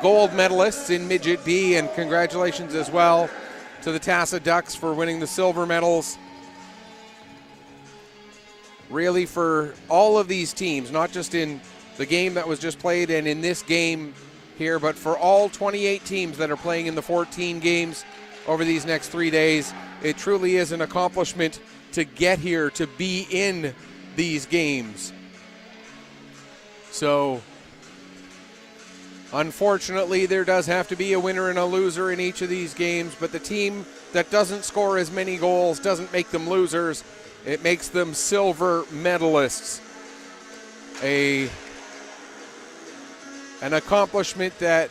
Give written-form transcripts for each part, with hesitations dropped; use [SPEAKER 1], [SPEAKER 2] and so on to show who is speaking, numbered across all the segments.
[SPEAKER 1] gold medalists in Midget B, and congratulations as well to the Tassa Ducks for winning the silver medals. Really, for all of these teams, not just in the game that was just played and in this game here, but for all 28 teams that are playing in the 14 games over these next 3 days, it truly is an accomplishment to get here, to be in these games. So, unfortunately, there does have to be a winner and a loser in each of these games, but the team that doesn't score as many goals doesn't make them losers. It makes them silver medalists. An accomplishment that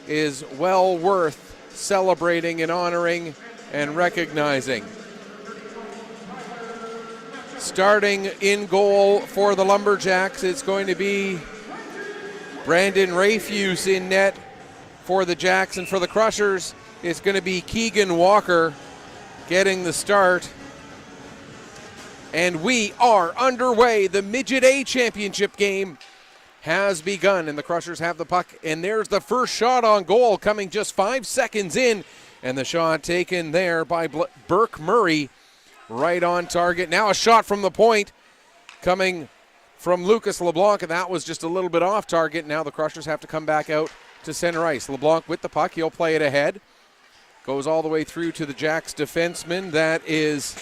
[SPEAKER 1] is well worth celebrating and honoring and recognizing. Starting in goal for the Lumberjacks, it's going to be Brandon Rayfuse in net for the Jacks, and for the Crushers, it's going to be Keegan Walker getting the start. And we are underway. The Midget A championship game has begun, and the Crushers have the puck, and there's the first shot on goal coming just 5 seconds in, and the shot taken there by Burke Murray right on target. Now a shot from the point coming from Lucas LeBlanc, and that was just a little bit off target. Now the Crushers have to come back out to center ice. LeBlanc with the puck. He'll play it ahead. Goes all the way through to the Jacks defenseman. That is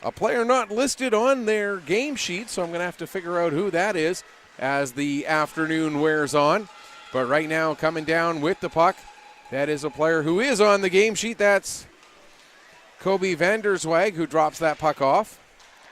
[SPEAKER 1] a player not listed on their game sheet, so I'm going to have to figure out who that is as the afternoon wears on. But right now, coming down with the puck, that is a player who is on the game sheet. That's Kobe Vanderswag, who drops that puck off.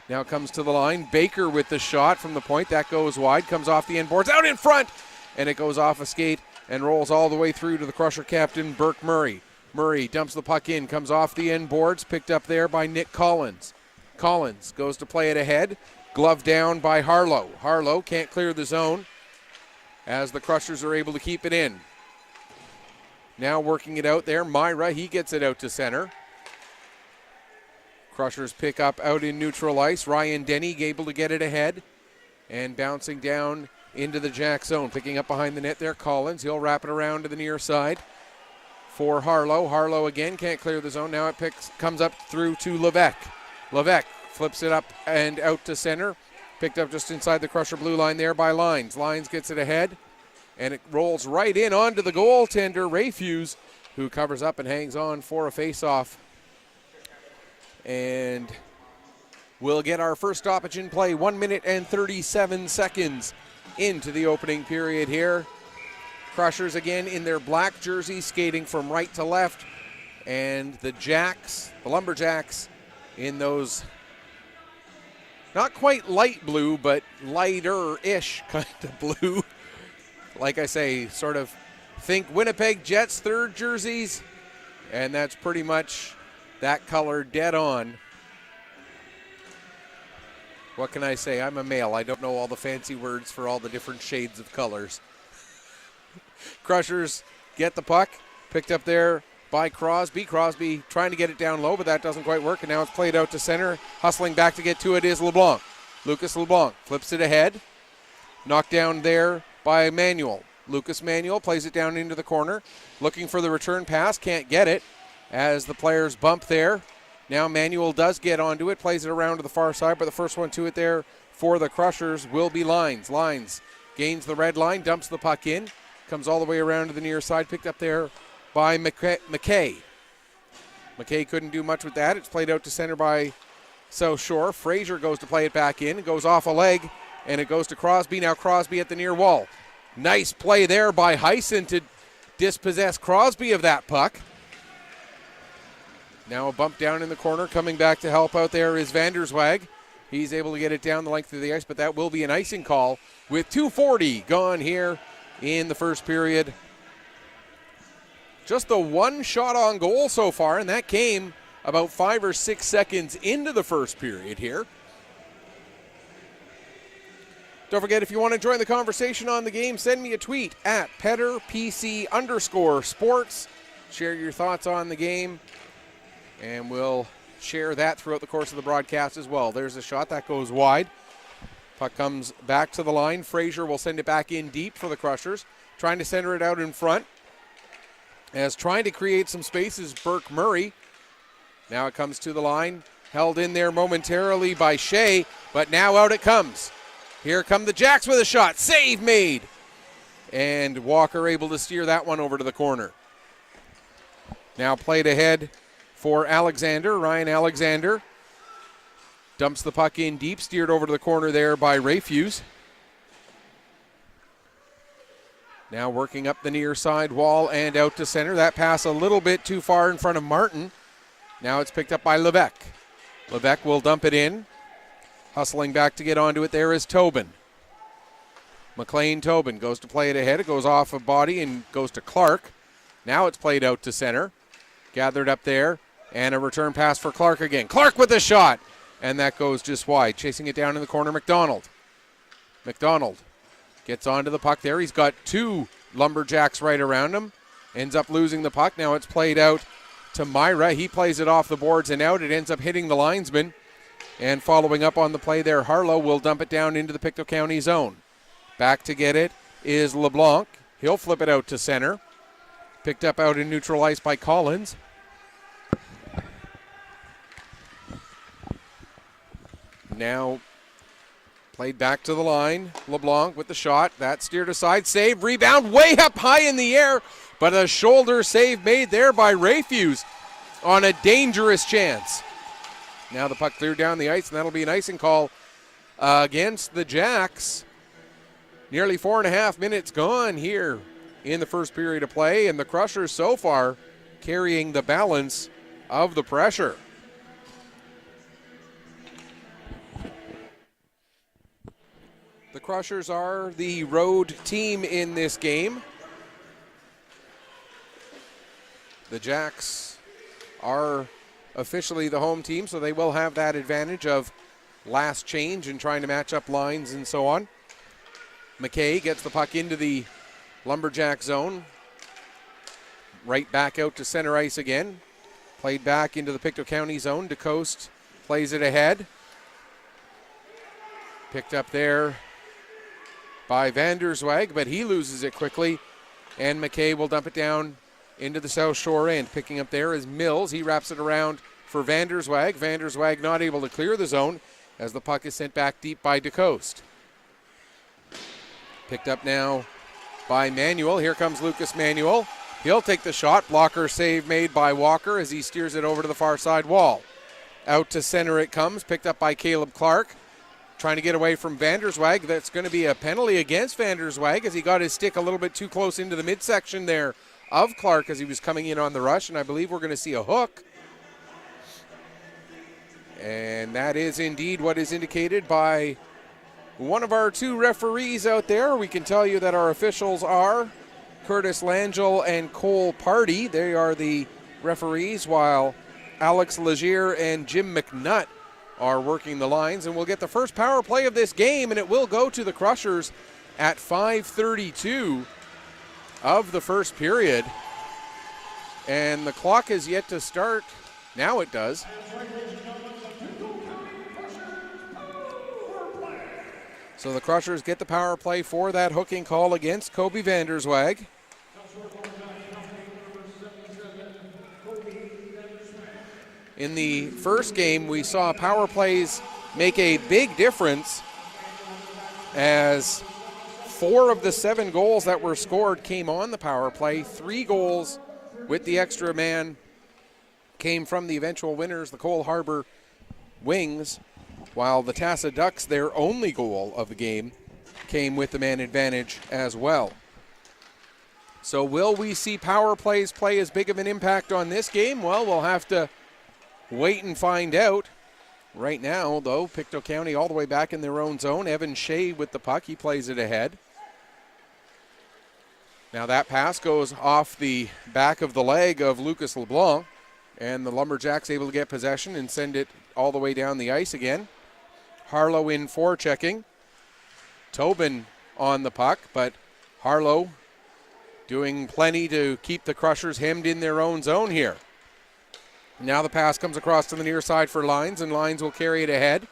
[SPEAKER 1] Now comes to the line. Baker with the shot from the point. That goes wide, comes off the end boards, out in front, and it goes off a skate and rolls all the way through to the Crusher captain, Burke Murray. Murray dumps the puck in, comes off the end boards, picked up there by Nick Collins. Collins goes to play it ahead. Glove down by Harlow. Harlow can't clear the zone as the Crushers are able to keep it in. Now working it out there. Myra, he gets it out to center. Crushers pick up out in neutral ice. Ryan Denny able to get it ahead. And bouncing down into the Jack zone. Picking up behind the net there, Collins. He'll wrap it around to the near side for Harlow. Harlow again can't clear the zone. Now it comes up through to Levesque. Levesque flips it up and out to center. Picked up just inside the Crusher blue line there by Lines. Lines gets it ahead, and it rolls right in onto the goaltender, Rayfuse, who covers up and hangs on for a face-off. And we'll get our first stoppage in play. 1 minute and 37 seconds into the opening period here. Crushers again in their black jerseys, skating from right to left. And the Jacks, the Lumberjacks, in those not quite light blue, but lighter-ish kind of blue. Like I say, sort of think Winnipeg Jets third jerseys, and that's pretty much that color dead on. What can I say? I'm a male. I don't know all the fancy words for all the different shades of colors. Crushers get the puck, picked up there by Crosby. Crosby trying to get it down low, but that doesn't quite work, and now it's played out to center. Hustling back to get to it is LeBlanc. Lucas LeBlanc flips it ahead. Knocked down there by Manuel. Lucas Manuel plays it down into the corner. Looking for the return pass, can't get it as the players bump there. Now Manuel does get onto it, plays it around to the far side, but the first one to it there for the Crushers will be Lines. Lines gains the red line, dumps the puck in, comes all the way around to the near side, picked up there by McKay. McKay couldn't do much with that. It's played out to center by South Shore. Frazier goes to play it back in. It goes off a leg, and it goes to Crosby. Now Crosby at the near wall. Nice play there by Hyson to dispossess Crosby of that puck. Now a bump down in the corner. Coming back to help out there is Vanderswag. He's able to get it down the length of the ice, but that will be an icing call with 2:40 gone here in the first period. Just the one shot on goal so far, and that came about 5 or 6 seconds into the first period here. Don't forget, if you want to join the conversation on the game, send me a tweet at PetterPC_sports. Share your thoughts on the game, and we'll share that throughout the course of the broadcast as well. There's a shot that goes wide. Puck comes back to the line. Frazier will send it back in deep for the Crushers. trying to center it out in front. As trying to create some spaces, Burke Murray. Now it comes to the line. Held in there momentarily by Shea, but now out it comes. Here come the Jacks with a shot. Save made. And Walker able to steer that one over to the corner. Now played ahead for Alexander. Ryan Alexander dumps the puck in deep, steered over to the corner there by Rayfuse. Now working up the near side wall and out to center. That pass a little bit too far in front of Martin. Now it's picked up by Levesque. Levesque will dump it in. Hustling back to get onto it there is Tobin. McLean Tobin goes to play it ahead. It goes off a body and goes to Clark. Now it's played out to center. Gathered up there. And a return pass for Clark again. Clark with a shot. And that goes just wide. Chasing it down in the corner, McDonald. McDonald gets onto the puck there. He's got two Lumberjacks right around him. Ends up losing the puck. Now it's played out to Myra. He plays it off the boards and out. It ends up hitting the linesman. And following up on the play there, Harlow will dump it down into the Pictou County zone. Back to get it is LeBlanc. He'll flip it out to center. Picked up out in neutral ice by Collins. Now played back to the line. LeBlanc with the shot. That steered aside. Save. Rebound way up high in the air. But a shoulder save made there by Rayfuse on a dangerous chance. Now the puck cleared down the ice, and that'll be an icing call against the Jacks. Nearly 4.5 minutes gone here in the first period of play, and the Crushers so far carrying the balance of the pressure. The Crushers are the road team in this game. The Jacks are officially the home team, so they will have that advantage of last change and trying to match up lines and so on. McKay gets the puck into the Lumberjack zone. Right back out to center ice again. Played back into the Pictou County zone. DeCoste plays it ahead. Picked up there by Vanderswag, but he loses it quickly. And McKay will dump it down into the South Shore end. Picking up there is Mills. He wraps it around for Vanderswag. Vanderswag not able to clear the zone as the puck is sent back deep by DeCoste. Picked up now by Manuel. Here comes Lucas Manuel. He'll take the shot. Blocker save made by Walker as he steers it over to the far side wall. Out to center it comes. Picked up by Caleb Clark. Trying to get away from Vanderswag. That's going to be a penalty against Vanderswag as he got his stick a little bit too close into the midsection there of Clark as he was coming in on the rush, and I believe we're going to see a hook. And that is indeed what is indicated by one of our two referees out there. We can tell you that our officials are Curtis Langell and Cole Party. They are the referees, while Alex Legier and Jim McNutt are working the lines. And we'll get the first power play of this game, and it will go to the Crushers at 5:32 of the first period. And the clock is yet to start. Now it does. So the Crushers get the power play for that hooking call against Kobe Vanderswag. In the first game, we saw power plays make a big difference as 4 of the 7 goals that were scored came on the power play. 3 goals with the extra man came from the eventual winners, the Cole Harbour Wings, while the Tassa Ducks, their only goal of the game, came with the man advantage as well. So will we see power plays play as big of an impact on this game? Well, we'll have to wait and find out. Right now, though, Pictou County all the way back in their own zone. Evan Shea with the puck. He plays it ahead. Now that pass goes off the back of the leg of Lucas LeBlanc, and the Lumberjacks able to get possession and send it all the way down the ice again. Harlow in forechecking. Tobin on the puck, but Harlow doing plenty to keep the Crushers hemmed in their own zone here. Now the pass comes across to the near side for Lyons, and Lyons will carry it ahead.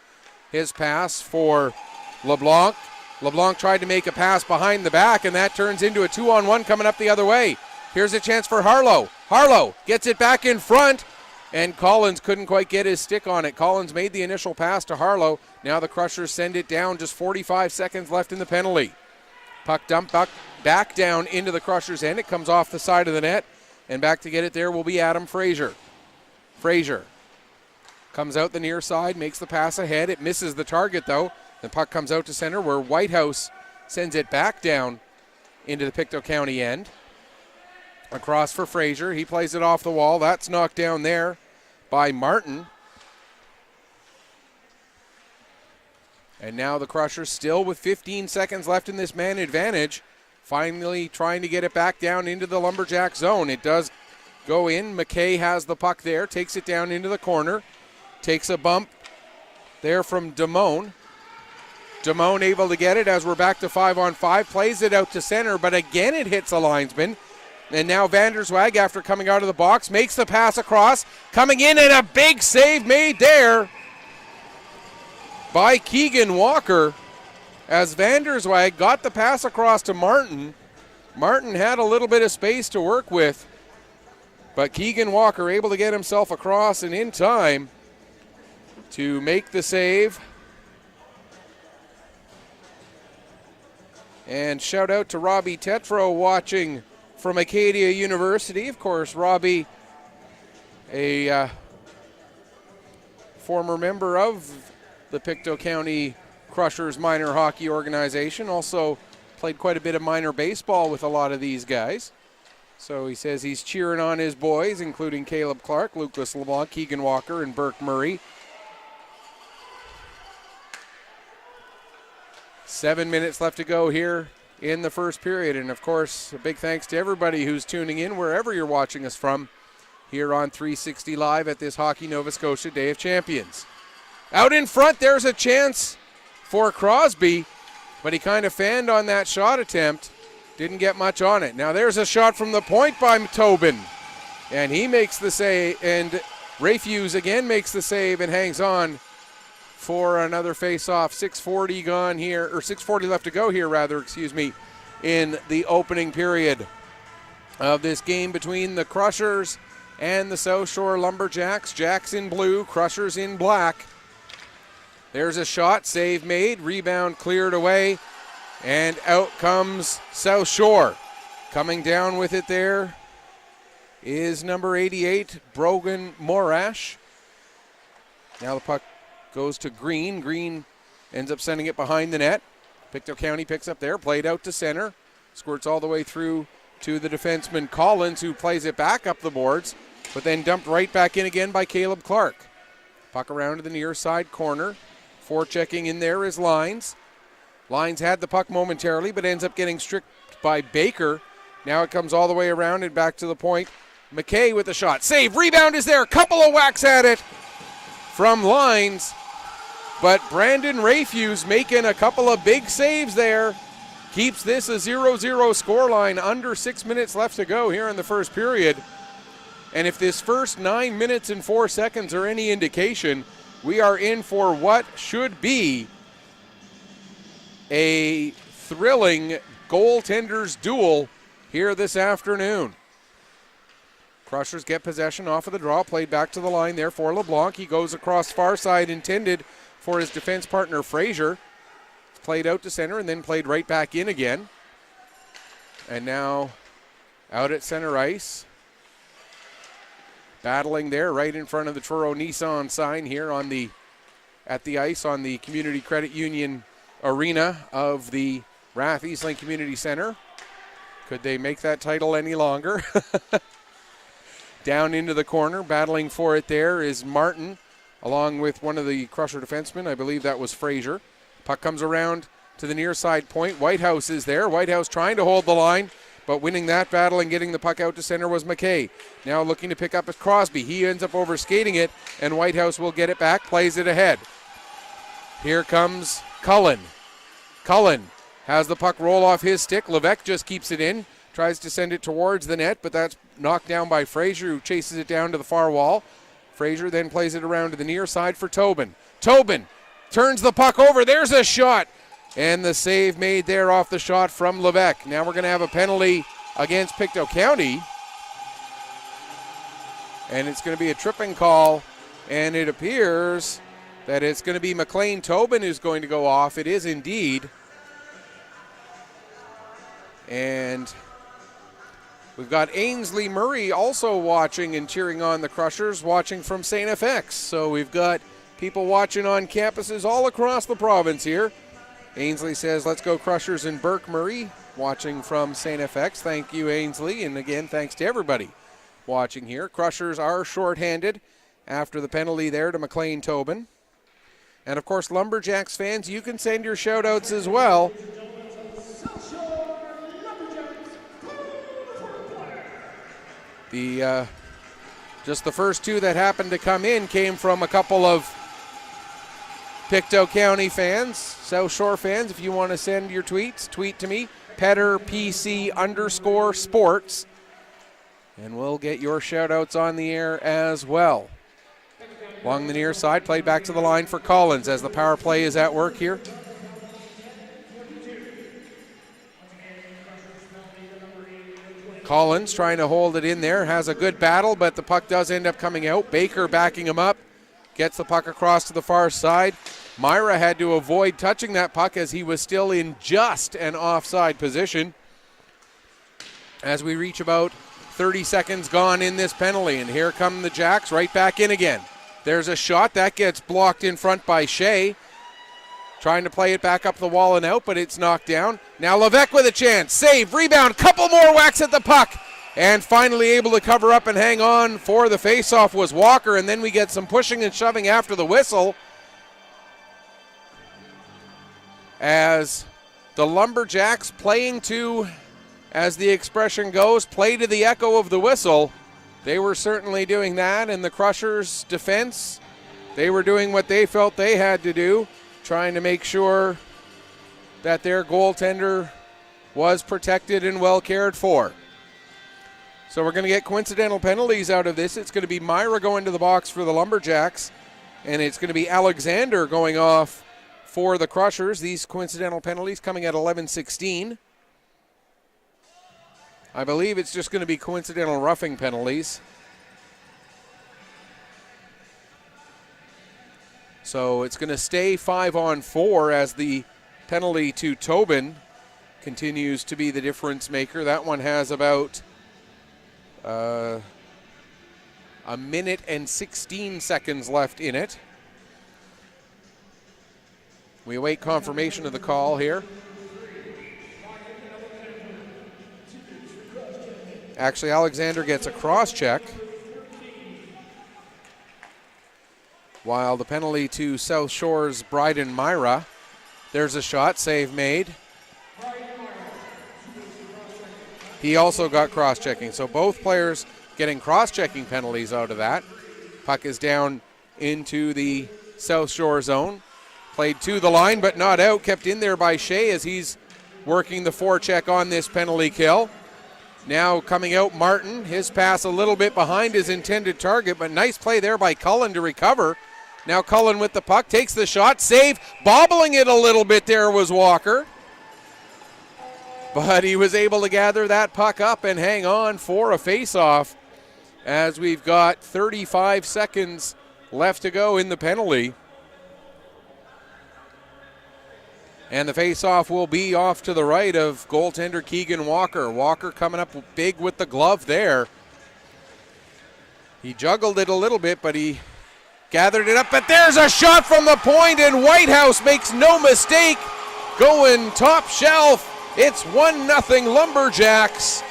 [SPEAKER 1] His pass for LeBlanc. LeBlanc tried to make a pass behind the back, and that turns into a 2-on-1 coming up the other way. Here's a chance for Harlow. Harlow gets it back in front, and Collins couldn't quite get his stick on it. Collins made the initial pass to Harlow. Now the Crushers send it down, just 45 seconds left in the penalty. Puck dumped back down into the Crushers' end. It comes off the side of the net, and back to get it there will be Adam Fraser. Fraser comes out the near side, makes the pass ahead. It misses the target, though. The puck comes out to center where Whitehouse sends it back down into the Pictou County end. Across for Fraser. He plays it off the wall. That's knocked down there by Martin. And now the Crushers still with 15 seconds left in this man advantage. Finally trying to get it back down into the Lumberjack zone. It does go in. McKay has the puck there. Takes it down into the corner. Takes a bump there from Damone. Damone able to get it as we're back to 5-on-5. Plays it out to center, but again it hits a linesman. And now Vanderswag, after coming out of the box, makes the pass across. Coming in, and a big save made there by Keegan Walker as Vanderswag got the pass across to Martin. Martin had a little bit of space to work with, but Keegan Walker able to get himself across and in time to make the save. And shout out to Robbie Tetro watching from Acadia University. Of course, Robbie, a former member of the Pictou County Crushers minor hockey organization, also played quite a bit of minor baseball with a lot of these guys. So he says he's cheering on his boys, including Caleb Clark, Lucas LeBlanc, Keegan Walker, and Burke Murray. 7 minutes left to go here in the first period. And, of course, a big thanks to everybody who's tuning in wherever you're watching us from here on 360 Live at this Hockey Nova Scotia Day of Champions. Out in front, there's a chance for Crosby, but he kind of fanned on that shot attempt. Didn't get much on it. Now there's a shot from the point by Tobin, and he makes the save, and Rayfuse again makes the save and hangs on for another face-off. 6:40 gone here, or 6:40 left to go here, rather, excuse me, in the opening period of this game between the Crushers and the South Shore Lumberjacks. Jacks in blue, Crushers in black. There's a shot, save made, rebound cleared away, and out comes South Shore. Coming down with it there is number 88, Brogan Morash. Now the puck goes to Green. Green ends up sending it behind the net. Pictou County picks up there, played out to center. Squirts all the way through to the defenseman Collins, who plays it back up the boards, but then dumped right back in again by Caleb Clark. Puck around to the near side corner. Forechecking in there is Lines. Lines had the puck momentarily, but ends up getting stripped by Baker. Now it comes all the way around and back to the point. McKay with the shot. Save. Rebound is there. Couple of whacks at it from Lines. But Brandon Rayfuse making a couple of big saves there. Keeps this a 0-0 scoreline. Under 6 minutes left to go here in the first period. And if this first 9 minutes and 4 seconds are any indication, we are in for what should be a thrilling goaltenders duel here this afternoon. Crushers get possession off of the draw, played back to the line there for LeBlanc. He goes across far side, intended for his defense partner Fraser. Played out to center and then played right back in again. And now out at center ice. Battling there right in front of the Truro Nissan sign here at the ice on the Community Credit Union arena of the Rath Eastlink Community Center. Could they make that title any longer? Down into the corner, battling for it there is Martin, along with one of the Crusher defensemen. I believe that was Fraser. Puck comes around to the near side point. Whitehouse is there. Whitehouse trying to hold the line, but winning that battle and getting the puck out to center was McKay. Now looking to pick up is Crosby. He ends up over-skating it, and Whitehouse will get it back, plays it ahead. Here comes Cullen. Cullen has the puck roll off his stick. Levesque just keeps it in, tries to send it towards the net, but that's knocked down by Fraser, who chases it down to the far wall. Fraser then plays it around to the near side for Tobin. Tobin turns the puck over. There's a shot. And the save made there off the shot from Levesque. Now we're going to have a penalty against Pictou County. And it's going to be a tripping call. And it appears that it's going to be McLean Tobin who's going to go off. It is indeed. And we've got Ainsley Murray also watching and cheering on the Crushers, watching from St. FX. So we've got people watching on campuses all across the province here. Ainsley says, let's go Crushers, and Burke Murray watching from St. FX. Thank you, Ainsley. And again, thanks to everybody watching here. Crushers are shorthanded after the penalty there to McLean Tobin. And of course, Lumberjacks fans, you can send your shout outs as well. Just the first two that happened to come in came from a couple of Pictou County fans, South Shore fans. If you want to send your tweets, tweet to me, PetterPC_sports, and we'll get your shout outs on the air as well. Along the near side, played back to the line for Collins as the power play is at work here. Collins trying to hold it in there, has a good battle, but the puck does end up coming out. Baker backing him up, gets the puck across to the far side. Myra had to avoid touching that puck as he was still in just an offside position. As we reach about 30 seconds gone in this penalty, and here come the Jacks right back in again. There's a shot that gets blocked in front by Shea. Trying to play it back up the wall and out, but it's knocked down. Now Levesque with a chance. Save, rebound, couple more whacks at the puck. And finally able to cover up and hang on for the faceoff was Walker. And then we get some pushing and shoving after the whistle, as the Lumberjacks playing to, as the expression goes, play to the echo of the whistle. They were certainly doing that. And the Crushers' defense, they were doing what they felt they had to do, trying to make sure that their goaltender was protected and well cared for. So we're going to get coincidental penalties out of this. It's going to be Myra going to the box for the Lumberjacks, and it's going to be Alexander going off for the Crushers. These coincidental penalties coming at 11:16. I believe it's just going to be coincidental roughing penalties. So it's going to stay 5-on-4 as the penalty to Tobin continues to be the difference maker. That one has about a minute and 16 seconds left in it. We await confirmation of the call here. Actually, Alexander gets a cross-check, while the penalty to South Shore's Bryden Myra. There's a shot, save made. He also got cross-checking, so both players getting cross-checking penalties out of that. Puck is down into the South Shore zone. Played to the line, but not out. Kept in there by Shea as he's working the forecheck on this penalty kill. Now coming out Martin, his pass a little bit behind his intended target, but nice play there by Cullen to recover. Now Cullen with the puck, takes the shot, save, bobbling it a little bit there was Walker. But he was able to gather that puck up and hang on for a face-off, as we've got 35 seconds left to go in the penalty. And the face-off will be off to the right of goaltender Keegan Walker. Walker coming up big with the glove there. He juggled it a little bit, but he gathered it up. But there's a shot from the point, and Whitehouse makes no mistake. Going top shelf. It's 1-0 Lumberjacks.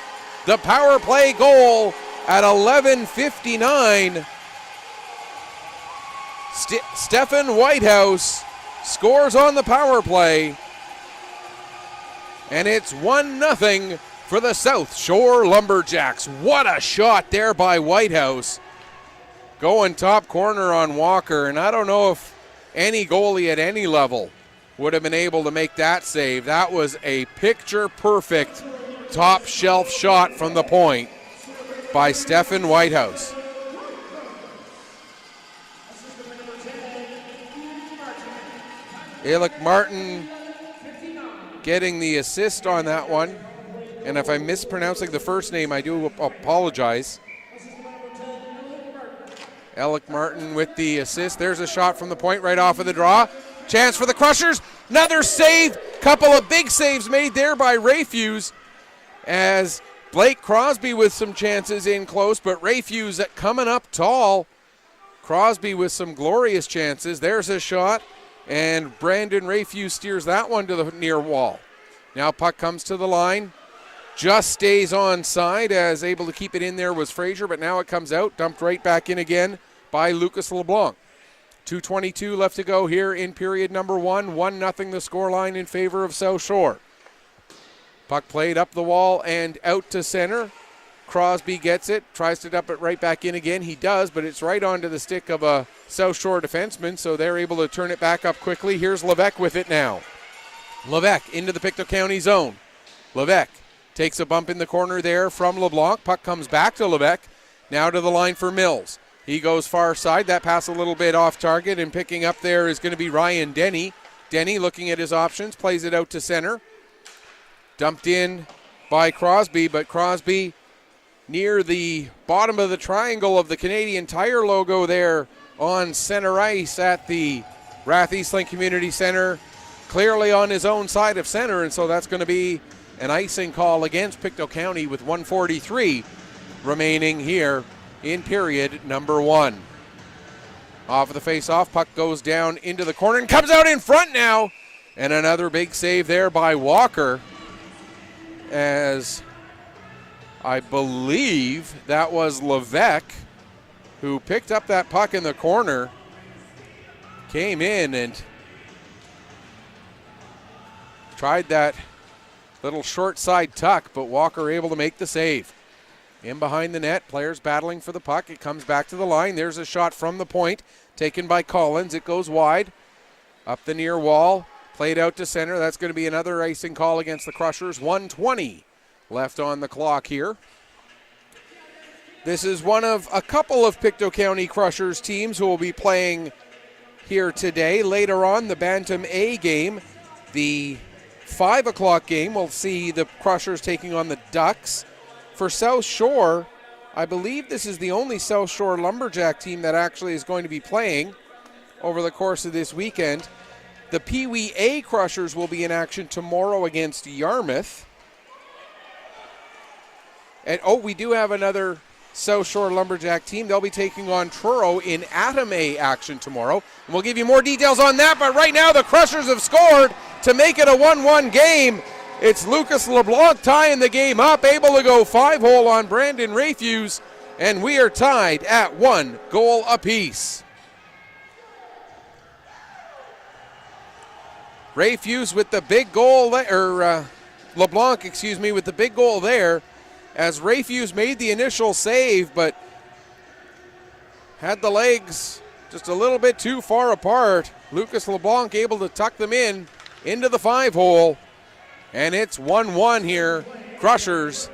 [SPEAKER 1] The power play goal at 11:59. Stephen Whitehouse scores on the power play, and it's 1-0 for the South Shore Lumberjacks. What a shot there by Whitehouse. Going top corner on Walker, and I don't know if any goalie at any level would have been able to make that save. That was a picture-perfect top shelf shot from the point by Stephen Whitehouse. Alec Martin getting the assist on that one. And if I'm mispronouncing the first name, I do apologize. Alec Martin with the assist. There's a shot from the point right off of the draw. Chance for the Crushers. Another save. Couple of big saves made there by Rayfuse, as Blake Crosby with some chances in close, but Rayfuse coming up tall. Crosby with some glorious chances. There's a shot, and Brandon Rayfuse steers that one to the near wall. Now puck comes to the line. Just stays onside, as able to keep it in there was Fraser, but now it comes out, dumped right back in again by Lucas LeBlanc. 2:22 left to go here in period number 1. 1-0 the scoreline in favor of South Shore. Puck played up the wall and out to center. Crosby gets it, tries to dump it right back in again. He does, but it's right onto the stick of a South Shore defenseman, so they're able to turn it back up quickly. Here's Levesque with it now. Levesque into the Pictou County zone. Levesque takes a bump in the corner there from LeBlanc. Puck comes back to Levesque. Now to the line for Mills. He goes far side. That pass a little bit off target, and picking up there is going to be Ryan Denny. Denny looking at his options, plays it out to center. Dumped in by Crosby, but Crosby near the bottom of the triangle of the Canadian Tire logo there on center ice at the Rath Eastlink Community Center, clearly on his own side of center, and so that's going to be an icing call against Pictou County with 1:43 remaining here in period number 1. Off of the face-off, puck goes down into the corner and comes out in front now. And another big save there by Walker, as I believe that was Levesque who picked up that puck in the corner, came in and tried that little short side tuck, but Walker able to make the save. In behind the net, players battling for the puck. It comes back to the line. There's a shot from the point, taken by Collins. It goes wide, up the near wall, played out to center. That's going to be another icing call against the Crushers. 1:20 left on the clock here. This is one of a couple of Pictou County Crushers teams who will be playing here today. Later on, the Bantam A game, the 5 o'clock game, we'll see the Crushers taking on the Ducks. For South Shore, I believe this is the only South Shore Lumberjack team that actually is going to be playing over the course of this weekend. The Pee Wee A Crushers will be in action tomorrow against Yarmouth. And we do have another South Shore Lumberjack team. They'll be taking on Truro in Atom A action tomorrow. And we'll give you more details on that, but right now the Crushers have scored to make it a 1-1 game. It's Lucas LeBlanc tying the game up, able to go 5-hole on Brandon Rayfuse, and we are tied at 1 goal apiece. Rayfuse with the big goal, LeBlanc, with the big goal there, as Rayfuse made the initial save, but had the legs just a little bit too far apart. Lucas LeBlanc able to tuck them in into the 5-hole. And it's 1-1 here, Crushers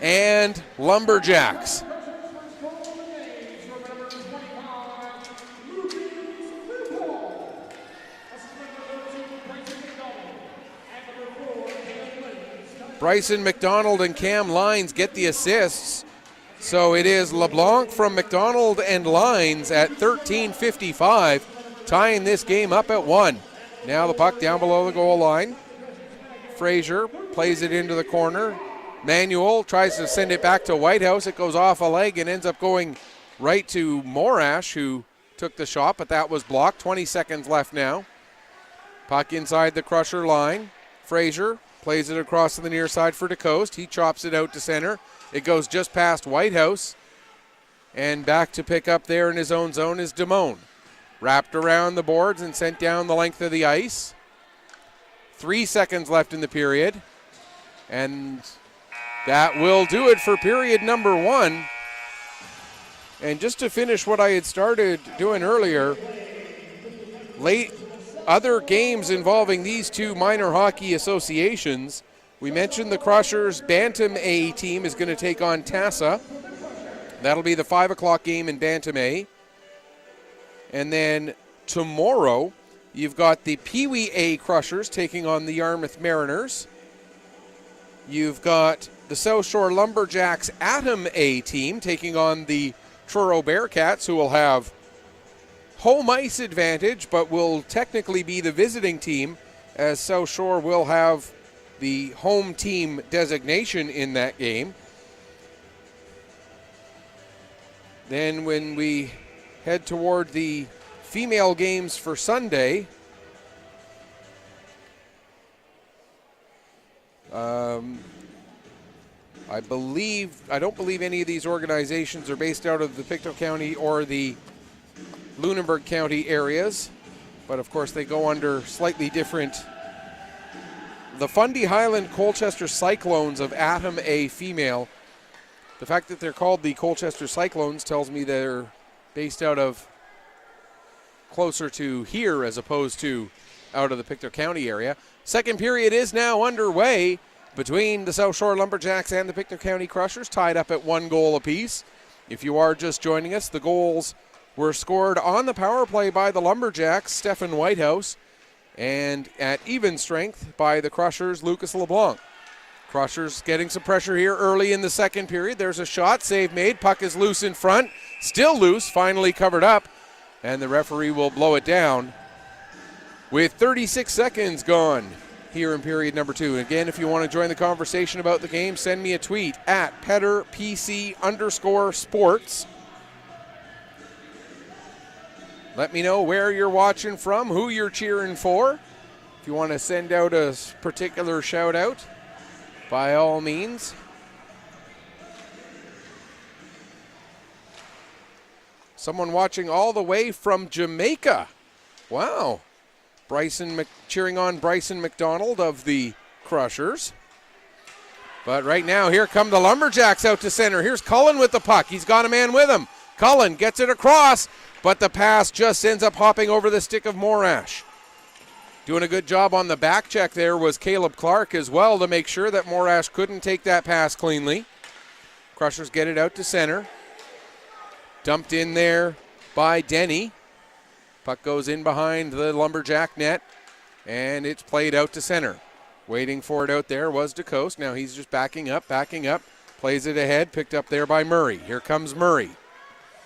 [SPEAKER 1] and Lumberjacks. Bryson McDonald and Cam Lyons get the assists. So it is LeBlanc from McDonald and Lyons at 13:55, tying this game up at 1. Now the puck down below the goal line. Fraser plays it into the corner. Manuel tries to send it back to Whitehouse. It goes off a leg and ends up going right to Morash, who took the shot, but that was blocked. 20 seconds left now. Puck inside the Crusher line. Fraser plays it across to the near side for DeCoste. He chops it out to center. It goes just past Whitehouse. And back to pick up there in his own zone is Damone. Wrapped around the boards and sent down the length of the ice. 3 seconds left in the period. And that will do it for period number 1. And just to finish what I had started doing earlier, other games involving these two minor hockey associations. We mentioned the Crushers Bantam A team is going to take on Tassa. That'll be the 5 o'clock game in Bantam A. And then tomorrow, You've got the Pee Wee A Crushers taking on the Yarmouth Mariners. You've got the South Shore Lumberjacks Atom A team taking on the Truro Bearcats, who will have home ice advantage, but will technically be the visiting team, as South Shore will have the home team designation in that game. Then when we head toward the female games for Sunday, I don't believe any of these organizations are based out of the Pictou County or the Lunenburg County areas, but of course they go under slightly different. The Fundy Highland Colchester Cyclones of Atom A female. The fact that they're called the Colchester Cyclones tells me they're based out of closer to here as opposed to out of the Pictou County area. Second period is now underway between the South Shore Lumberjacks and the Pictou County Crushers, tied up at 1 goal apiece. If you are just joining us, the goals were scored on the power play by the Lumberjacks, Stefan Whitehouse, and at even strength by the Crushers, Lucas LeBlanc. Crushers getting some pressure here early in the second period. There's a shot, save made, puck is loose in front, still loose, finally covered up, and the referee will blow it down with 36 seconds gone here in period number 2. Again, if you want to join the conversation about the game, send me a tweet at PetterPC_sports. Let me know where you're watching from, who you're cheering for. If you want to send out a particular shout out, by all means. Someone watching all the way from Jamaica. Wow. Cheering on Bryson McDonald of the Crushers. But right now, here come the Lumberjacks out to center. Here's Cullen with the puck. He's got a man with him. Cullen gets it across, but the pass just ends up hopping over the stick of Morash. Doing a good job on the back check there was Caleb Clark as well to make sure that Morash couldn't take that pass cleanly. Crushers get it out to center. Dumped in there by Denny. Puck goes in behind the Lumberjack net, and it's played out to center. Waiting for it out there was DeCoste. Now he's just backing up. Plays it ahead, picked up there by Murray. Here comes Murray.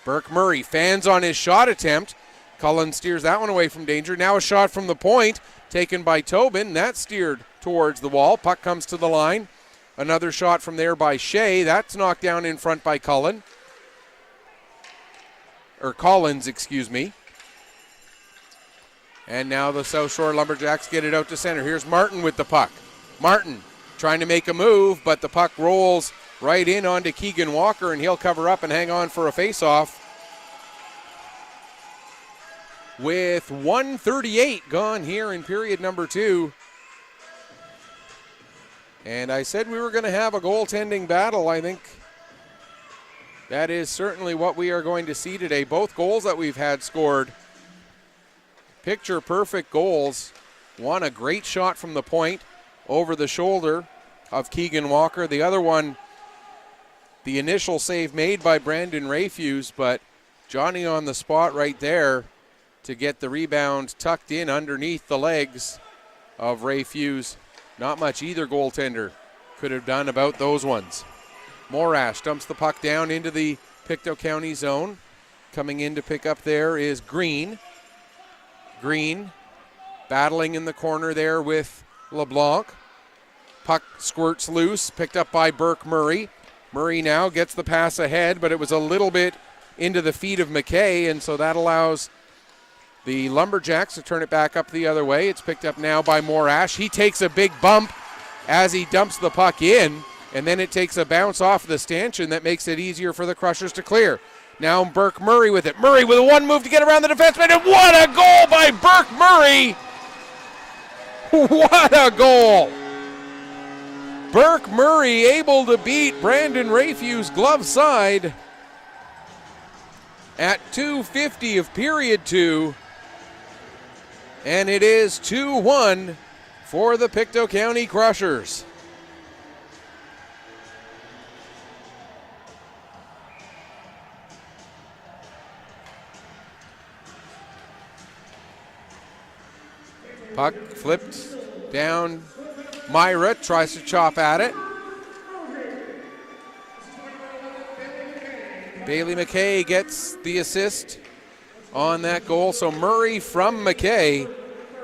[SPEAKER 1] Burke Murray fans on his shot attempt. Cullen steers that one away from danger. Now a shot from the point taken by Tobin. That's steered towards the wall. Puck comes to the line. Another shot from there by Shea. That's knocked down in front by Collins, excuse me. And now the South Shore Lumberjacks get it out to center. Here's Martin with the puck. Martin trying to make a move, but the puck rolls right in onto Keegan Walker, and he'll cover up and hang on for a face-off. With 1:38 gone here in period number 2. And I said we were going to have a goaltending battle. I think that is certainly what we are going to see today. Both goals that we've had scored, picture-perfect goals. One, a great shot from the point over the shoulder of Keegan Walker. The other one, the initial save made by Brandon Rayfuse, but Johnny on the spot right there to get the rebound tucked in underneath the legs of Rayfuse. Not much either goaltender could have done about those ones. Morash dumps the puck down into the Pictou County zone. Coming in to pick up there is Green. Green battling in the corner there with LeBlanc. Puck squirts loose, picked up by Burke Murray. Murray now gets the pass ahead, but it was a little bit into the feet of McKay, and so that allows the Lumberjacks to turn it back up the other way. It's picked up now by Morash. He takes a big bump as he dumps the puck in, and then it takes a bounce off the stanchion that makes it easier for the Crushers to clear. Now Burke Murray with it. Murray with a one move to get around the defenseman, and what a goal by Burke Murray! What a goal! Burke Murray able to beat Brandon Rayfuse glove side at 2:50 of period 2. And it is 2-1 for the Pictou County Crushers. Puck flipped down. Myra tries to chop at it. Bailey McKay gets the assist on that goal. So Murray from McKay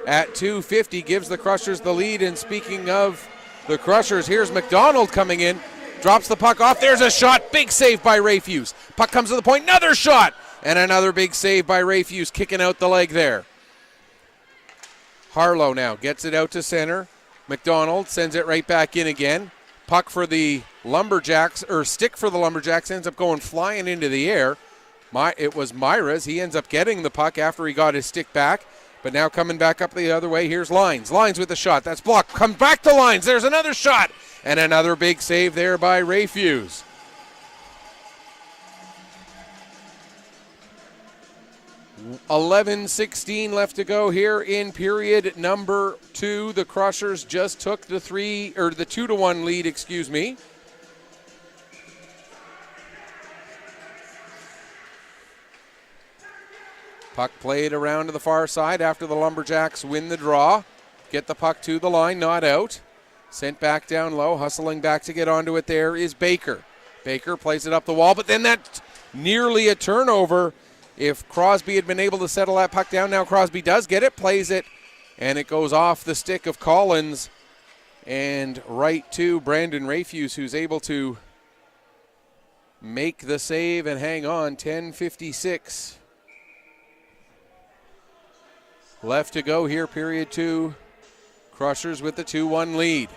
[SPEAKER 1] at 2:50 gives the Crushers the lead. And speaking of the Crushers, here's McDonald coming in. Drops the puck off. There's a shot. Big save by Rayfuse. Puck comes to the point. Another shot. And another big save by Rayfuse, kicking out the leg there. Harlow now gets it out to center. McDonald sends it right back in again. Puck for the Lumberjacks, or stick for the Lumberjacks, ends up going flying into the air. It was Myra's. He ends up getting the puck after he got his stick back. But now coming back up the other way, here's Lyons. Lyons with the shot. That's blocked. Comes back to Lyons. There's another shot. And another big save there by Rayfuse. $11:16 left to go here in period number 2. The Crushers just took the 2-1 lead, excuse me. Puck played around to the far side after the Lumberjacks win the draw. Get the puck to the line, not out. Sent back down low, hustling back to get onto it there is Baker. Baker plays it up the wall, but then that's nearly a turnover. If Crosby had been able to settle that puck down, now Crosby does get it, plays it, and it goes off the stick of Collins and right to Brandon Rayfuse, who's able to make the save and hang on. 10:56 left to go here, period 2. Crushers with the 2-1 lead.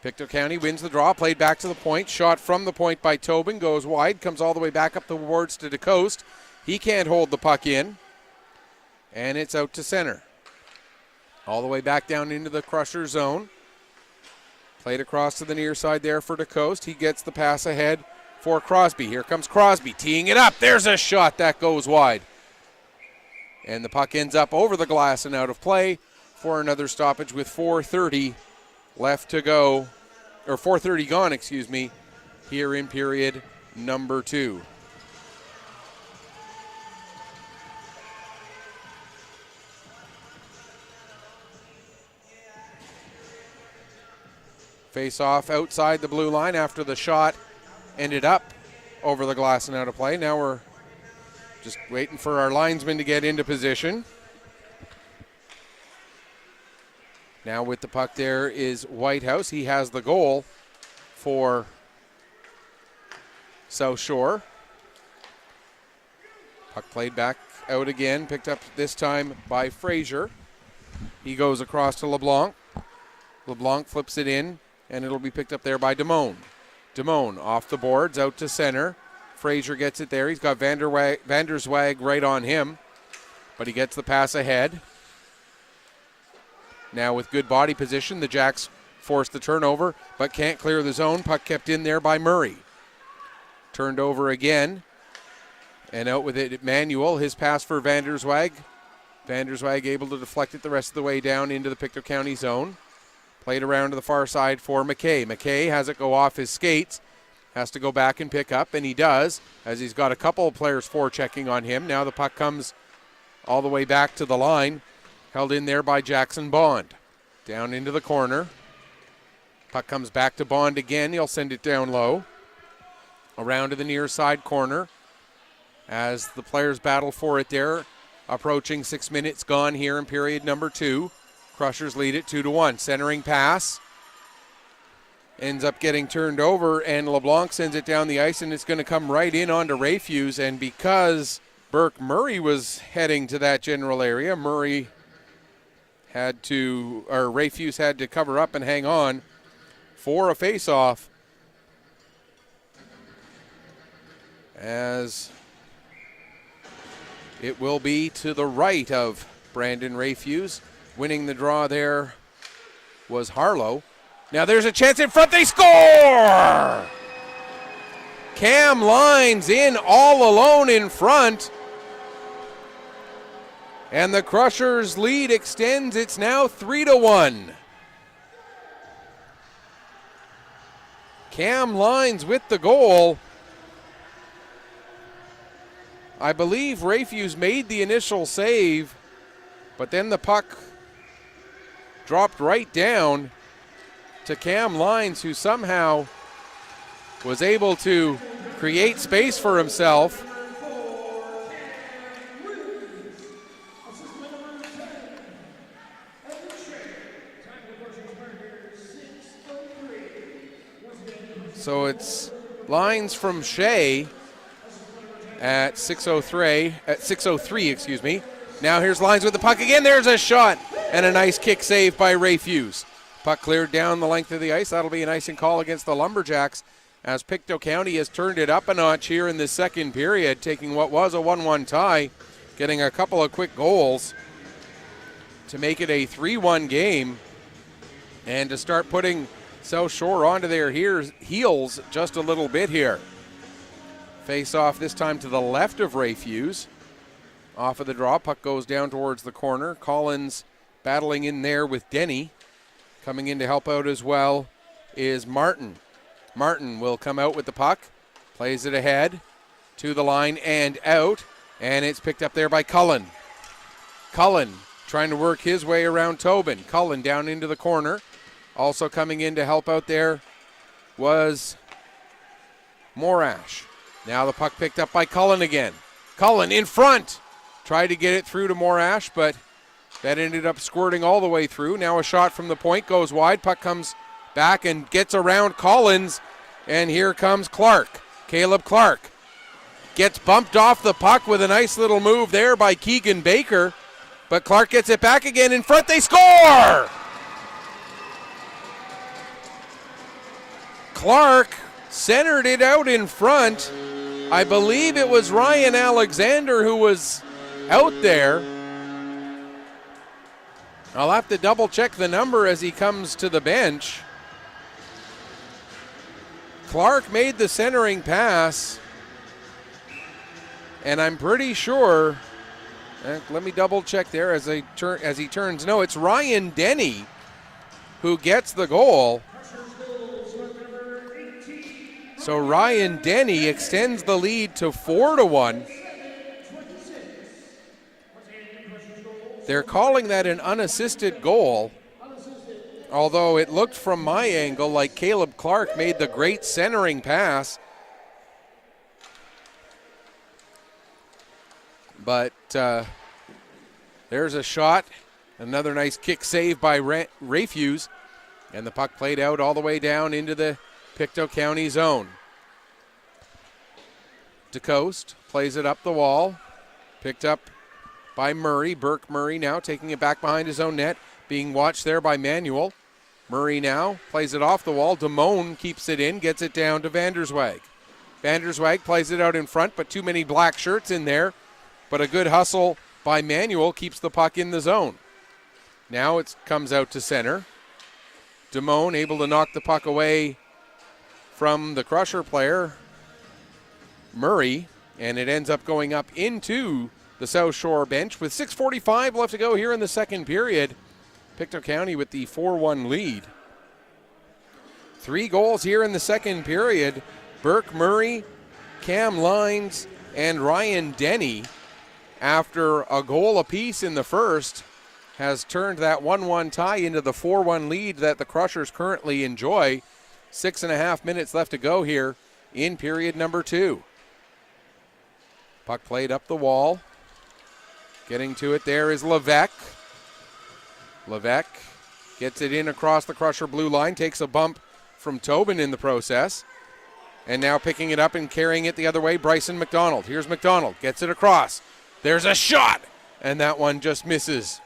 [SPEAKER 1] Pictou County wins the draw, played back to the point, shot from the point by Tobin, goes wide, comes all the way back up the boards to DeCoste. He can't hold the puck in, and it's out to center. All the way back down into the Crusher zone. Played across to the near side there for DeCoste. He gets the pass ahead for Crosby. Here comes Crosby, teeing it up. There's a shot that goes wide. And the puck ends up over the glass and out of play for another stoppage with 4:30 left to go, or 4:30 gone, excuse me, here in period number 2. Face off outside the blue line after the shot ended up over the glass and out of play. Now we're just waiting for our linesman to get into position. Now with the puck there is Whitehouse. He has the goal for South Shore. Puck played back out again, picked up this time by Frazier. He goes across to LeBlanc. LeBlanc flips it in, and it'll be picked up there by Damone. Damone off the boards, out to center. Frazier gets it there. He's got Vanderswag right on him, but he gets the pass ahead. Now with good body position, the Jacks force the turnover, but can't clear the zone. Puck kept in there by Murray. Turned over again, and out with it, Manuel. His pass for Vanderswag. Vanderswag able to deflect it the rest of the way down into the Pictou County zone. Played around to the far side for McKay. McKay has it go off his skates. Has to go back and pick up, and he does, as he's got a couple of players forechecking on him. Now the puck comes all the way back to the line. Held in there by Jackson Bond. Down into the corner. Puck comes back to Bond again. He'll send it down low. Around to the near side corner as the players battle for it there. Approaching 6 minutes gone here in period number 2. Crushers lead it 2-1. Centering pass. Ends up getting turned over, and LeBlanc sends it down the ice, and it's going to come right in onto Rayfuse. And because Burke Murray was heading to that general area, Rayfuse had to cover up and hang on for a face-off, as it will be to the right of Brandon Rayfuse. Winning the draw there was Harlow. Now there's a chance in front. They score! Cam Lyons in all alone in front. And the Crushers' lead extends. It's now 3-1. Cam Lyons with the goal. I believe Rayfuse made the initial save But then the puck dropped right down to Cam Lyons, who somehow was able to create space for himself. So it's Lyons from Shea at 6:03, excuse me. Now here's Lyons with the puck again. There's a shot and a nice kick save by Ray Hughes. Puck cleared down the length of the ice. That'll be an icing call against the Lumberjacks as Pictou County has turned it up a notch here in the second period, taking what was a 1-1 tie, getting a couple of quick goals to make it a 3-1 game and to start putting South Shore onto their heels just a little bit here. Face off this time to the left of Ray Hughes. Off of the draw, puck goes down towards the corner. Collins battling in there with Denny. Coming in to help out as well is Martin. Martin will come out with the puck, plays it ahead to the line and out, and it's picked up there by Cullen. Cullen trying to work his way around Tobin. Cullen down into the corner. Also coming in to help out there was Morash. Now the puck picked up by Cullen again. Cullen in front. Tried to get it through to Morash, but that ended up squirting all the way through. Now a shot from the point goes wide. Puck comes back and gets around Collins. And here comes Clark. Caleb Clark gets bumped off the puck with a nice little move there by Keegan Baker. But Clark gets it back again in front. They score! Clark centered it out in front. I believe it was Ryan Alexander who was out there. I'll have to double check the number as he comes to the bench. Clark made the centering pass, and I'm pretty sure, let me double check there as he turns. No, it's Ryan Denny who gets the goal. So Ryan Denny extends the lead to 4-1. They're calling that an unassisted goal, although it looked from my angle like Caleb Clark made the great centering pass. But there's a shot, another nice kick save by Ray Hughes, and the puck played out all the way down into the Pictou County zone. DeCoste plays it up the wall. Picked up by Murray. Burke Murray now taking it back behind his own net. Being watched there by Manuel. Murray now plays it off the wall. Damone keeps it in. Gets it down to Vanderswag. Vanderswag plays it out in front, but too many black shirts in there. But a good hustle by Manuel keeps the puck in the zone. Now it comes out to center. Damone able to knock the puck away from the Crusher player, Murray, and it ends up going up into the South Shore bench with 6:45 left to go here in the second period. Pictou County with the 4-1 lead. 3 goals here in the second period. Burke Murray, Cam Lyons, and Ryan Denny, after a goal apiece in the first, has turned that 1-1 tie into the 4-1 lead that the Crushers currently enjoy. 6.5 minutes left to go here in period number 2. Puck played up the wall. Getting to it there is Levesque. Levesque gets it in across the Crusher blue line, takes a bump from Tobin in the process. And now picking it up and carrying it the other way, Bryson McDonald. Here's McDonald, gets it across. There's a shot, and that one just misses.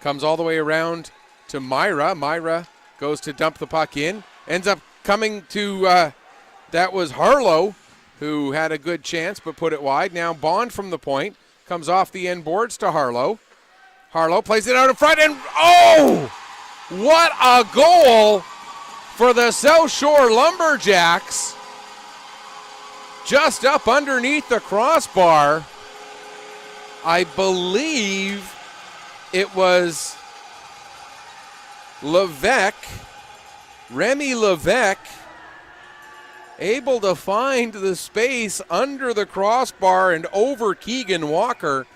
[SPEAKER 1] Comes all the way around to Myra. Myra goes to dump the puck in. Ends up coming to, that was Harlow, who had a good chance but put it wide. Now Bond from the point. Comes off the end boards to Harlow. Harlow plays it out in front, and oh! What a goal for the South Shore Lumberjacks. Just up underneath the crossbar. I believe it was Levesque, Remy Levesque, able to find the space under the crossbar and over Keegan Walker.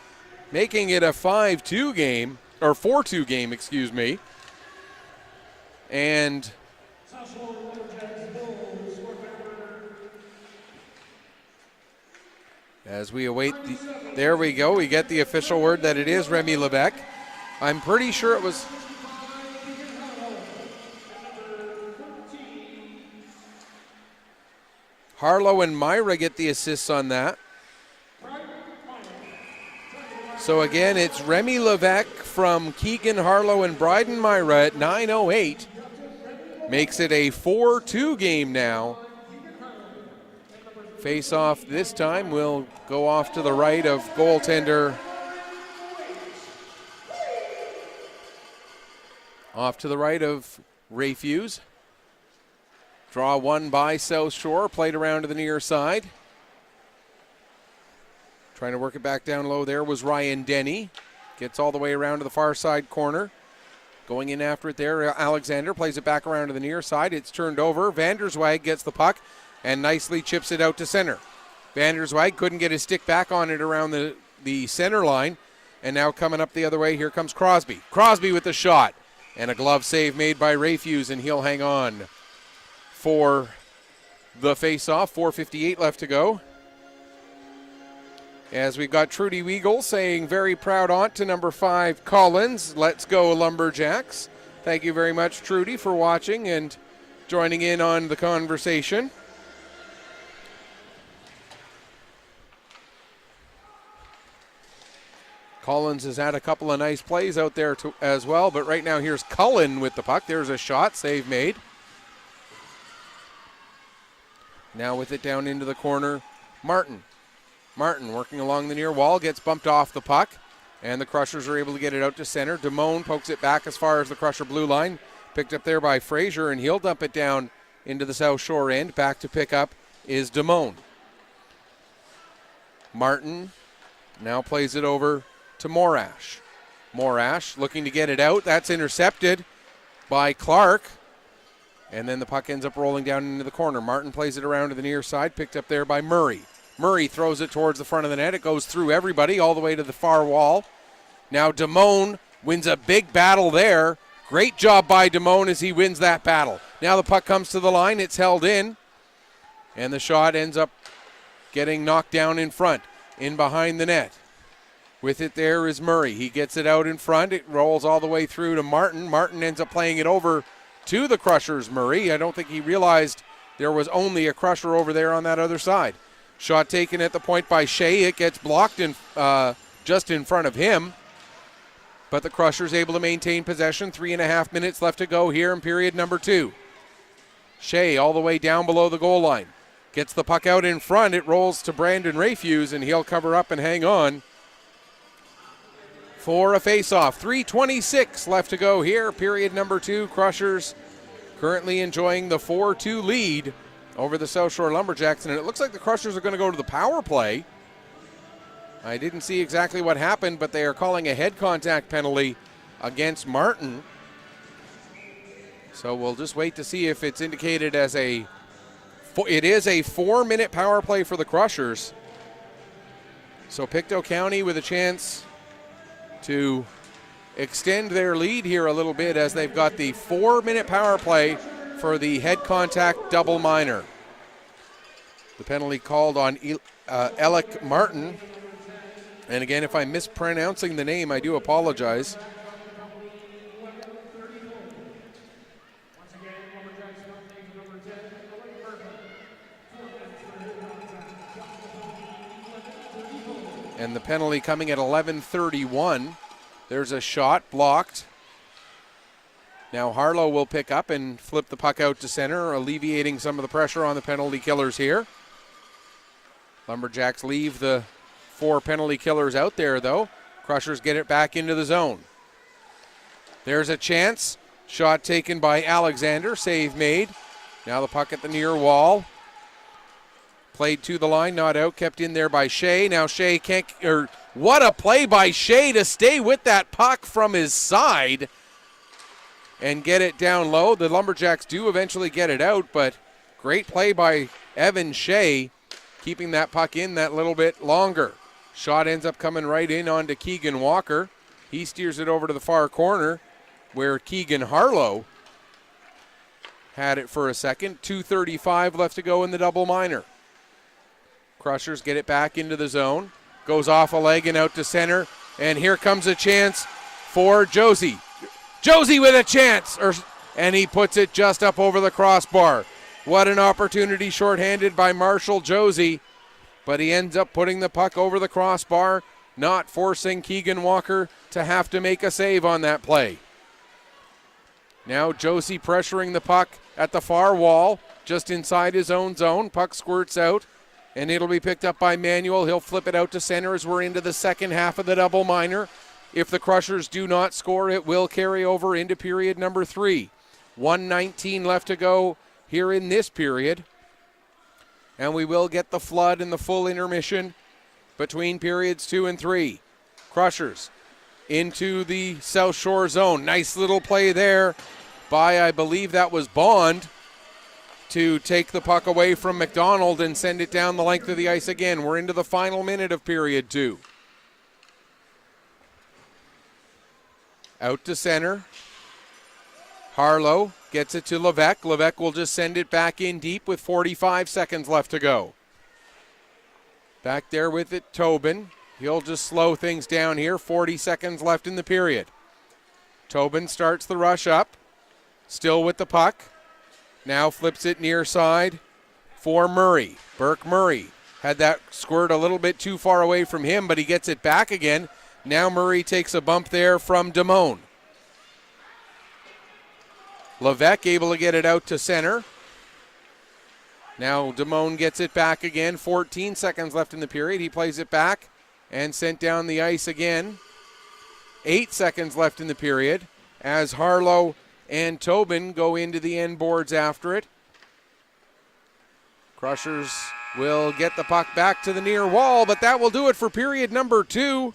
[SPEAKER 1] making it a 5-2 game, or 4-2 game, excuse me. And as we await there we go, we get the official word that it is Remy Levesque. I'm pretty sure it was Harlow and Myra get the assists on that. So again, it's Remy Levesque from Keegan Harlow and Bryden Myra at 9:08. Makes it a 4-2 game now. Face off this time will go off to the right of goaltender. Off to the right of Rayfuse. Draw one by South Shore, played around to the near side. Trying to work it back down low there was Ryan Denny. Gets all the way around to the far side corner. Going in after it there, Alexander plays it back around to the near side. It's turned over. Vanderswag gets the puck and nicely chips it out to center. Vanderswag couldn't get his stick back on it around the center line. And now coming up the other way, here comes Crosby. Crosby with the shot. And a glove save made by Rayfuse, and he'll hang on for the face-off. 4:58 left to go. As we've got Trudy Weagle saying very proud aunt to number 5 Collins. Let's go Lumberjacks. Thank you very much, Trudy, for watching and joining in on the conversation. Collins has had a couple of nice plays out there as well, but right now here's Cullen with the puck. There's a shot, save made. Now with it down into the corner, Martin. Martin working along the near wall, gets bumped off the puck, and the Crushers are able to get it out to center. Damone pokes it back as far as the Crusher blue line. Picked up there by Frazier, and he'll dump it down into the South Shore end. Back to pick up is Damone. Martin now plays it over to Morash. Morash looking to get it out. That's intercepted by Clark. And then the puck ends up rolling down into the corner. Martin plays it around to the near side, picked up there by Murray. Murray throws it towards the front of the net. It goes through everybody all the way to the far wall. Now Damone wins a big battle there. Great job by Damone as he wins that battle. Now the puck comes to the line. It's held in. And the shot ends up getting knocked down in front, in behind the net. With it there is Murray. He gets it out in front. It rolls all the way through to Martin. Martin ends up playing it over to the Crushers' Murray. I don't think he realized there was only a Crusher over there on that other side. Shot taken at the point by Shea. It gets blocked in just in front of him. But the Crushers able to maintain possession. 3.5 minutes left to go here in period number 2. Shea all the way down below the goal line. Gets the puck out in front. It rolls to Brandon Rayfuse, and he'll cover up and hang on for a face-off. 3:26 left to go here, period number 2. Crushers currently enjoying the 4-2 lead over the South Shore Lumberjacks, and it looks like the Crushers are going to go to the power play. I didn't see exactly what happened, but they are calling a head contact penalty against Martin. So we'll just wait to see if it's indicated as it is a 4-minute power play for the Crushers. So Pictou County with a chance to extend their lead here a little bit as they've got the 4-minute power play for the head contact double minor. The penalty called on Alec Martin. And again, if I'm mispronouncing the name, I do apologize. And the penalty coming at 11:31. There's a shot blocked. Now Harlow will pick up and flip the puck out to center, alleviating some of the pressure on the penalty killers here. Lumberjacks leave the 4 penalty killers out there, though. Crushers get it back into the zone. There's a chance. Shot taken by Alexander. Save made. Now the puck at the near wall. Played to the line, not out, kept in there by Shea. Now Shea can't, what a play by Shea to stay with that puck from his side and get it down low. The Lumberjacks do eventually get it out, but great play by Evan Shea, keeping that puck in that little bit longer. Shot ends up coming right in onto Keegan Walker. He steers it over to the far corner where Keegan Harlow had it for a second. 2:35 left to go in the double minor. Crushers get it back into the zone. Goes off a leg and out to center. And here comes a chance for Josie. Josie with a chance. And he puts it just up over the crossbar. What an opportunity shorthanded by Marshall Josie. But he ends up putting the puck over the crossbar, not forcing Keegan Walker to have to make a save on that play. Now Josie pressuring the puck at the far wall, just inside his own zone. Puck squirts out, and it'll be picked up by Manuel. He'll flip it out to center as we're into the second half of the double minor. If the Crushers do not score, it will carry over into period number 3. 1:19 left to go here in this period. And we will get the flood and the full intermission between periods 2 and 3. Crushers into the South Shore zone. Nice little play there by, I believe that was Bond, to take the puck away from McDonald and send it down the length of the ice again. We're into the final minute of period 2. Out to center. Harlow gets it to Levesque. Levesque will just send it back in deep with 45 seconds left to go. Back there with it, Tobin. He'll just slow things down here. 40 seconds left in the period. Tobin starts the rush up. Still with the puck. Now flips it near side for Murray. Burke Murray had that squirt a little bit too far away from him, but he gets it back again. Now Murray takes a bump there from Damone. Levesque able to get it out to center. Now Damone gets it back again. 14 seconds left in the period. He plays it back and sent down the ice again. 8 seconds left in the period as Harlow and Tobin go into the end boards after it. Crushers will get the puck back to the near wall, but that will do it for period number 2.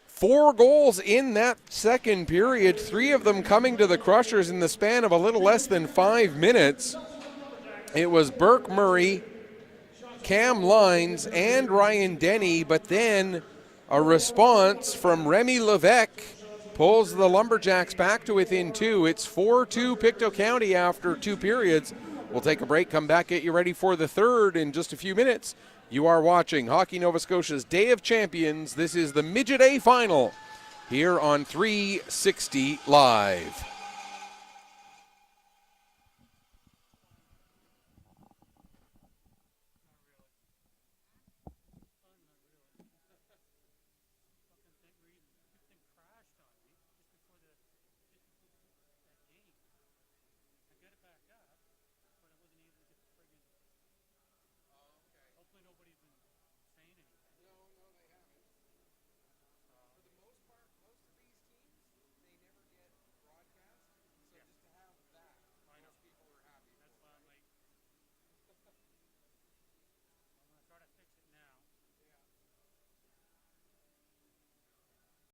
[SPEAKER 1] 4 goals in that second period, 3 of them coming to the Crushers in the span of a little less than 5 minutes. It was Burke Murray, Cam Lines, and Ryan Denny, but then a response from Remy Levesque pulls the Lumberjacks back to within 2. It's 4-2 Pictou County after 2 periods. We'll take a break, come back, get you ready for the third in just a few minutes. You are watching Hockey Nova Scotia's Day of Champions. This is the Midget A Final here on 360 Live.